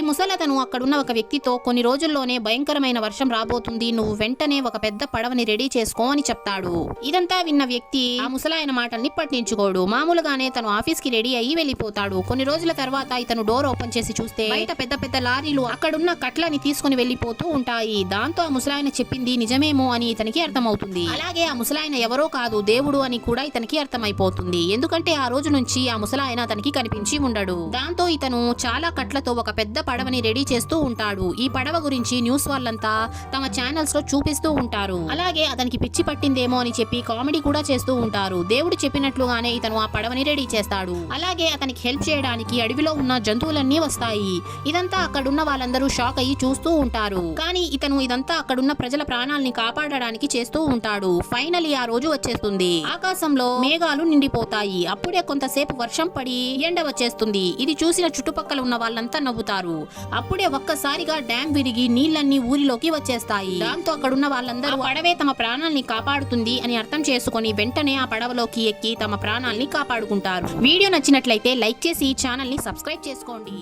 ముసలతను అక్కడున్న ఒక వ్యక్తితో కొన్ని రోజుల్లోనే భయంకరమైన వర్షం రాబోతుంది, నువ్వు వెంటనే ఒక పెద్ద పడవని రెడీ చేసుకో అని చెప్తాడు. ఇదంతా విన్న వ్యక్తి ఆ ముసలాయన మాటల్ని పట్టించుకోడు. మామూలుగానే తను ఆఫీస్ కి రెడీ అయ్యి వెళ్ళిపోతాడు. కొన్ని రోజుల తర్వాత ఇతను డోర్ ఓపెన్ చేసి చూస్తే బయట పెద్ద పెద్ద లారీలు అక్కడున్న కట్లని తీసుకుని వెళ్లిపోతూ ఉంటాయి. దాంతో ఆ ముసలాయన చెప్పింది నిజమేమో అని ఇతనికి అర్థమవుతుంది. అలాగే ఆ ముసలాయన ఎవరో కాదు, దేవుడు అని కూడా ఇతనికి అర్థమైపోతుంది. ఎందుకంటే ఆ రోజు నుంచి ఆ ముసలాయన తనకి కనిపించి ఉండడు. దాంతో ఇతను చాలా కట్లతో ఒక పెద్ద పడవని రెడీ చేస్తూ ఉంటాడు. ఈ పడవ గురించి న్యూస్ వాళ్ళంతా తమ ఛానల్స్ లో చూపిస్తూ ఉంటారు. అలాగే అతనికి పిచ్చి పట్టిందేమో అని చెప్పి కామెడీ కూడా చేస్తూ ఉంటారు. దేవుడు చెప్పినట్లుగానే ఇతను ఆ పడవని రెడీ చేస్తాడు. అలాగే అతనికి హెల్ప్ చేయడానికి అడవిలో ఉన్న జంతువులన్నీ వస్తాయి. ఇదంతా అక్కడున్న వాళ్ళందరూ షాక్ అయ్యి చూస్తూ ఉంటారు. కానీ ఇతను ఇదంతా అక్కడున్న ప్రజల ప్రాణాలని కాపాడడానికి చేస్తూ ఉంటాడు. ఫైనలీ ఆ రోజు వచ్చేస్తుంది. ఆకాశంలో మేఘాలు నిండిపోతాయి. అప్పుడే కొంతసేపు వర్షం పడి ఎండ వచ్చేస్తుంది. ఇది చూసిన చుట్టుపక్కల ఉన్న వాళ్ళంతా నవ్వుతారు. అప్పుడే ఒక్కసారిగా డ్యాం విరిగి నీళ్లన్నీ ఊరిలోకి వచ్చేస్తాయి. దాంతో అక్కడున్న వాళ్ళందరూ పడవే తమ ప్రాణాలని కాపాడుతుంది అని అర్థం చేసుకుని వెంటనే ఆ పడవలోకి ఎక్కి తమ ప్రాణాలని కాపాడుకుంటారు. వీడియో నచ్చినట్లయితే లైక్ చేసి ఈ ఛానల్ ని సబ్స్క్రైబ్ చేసుకోండి.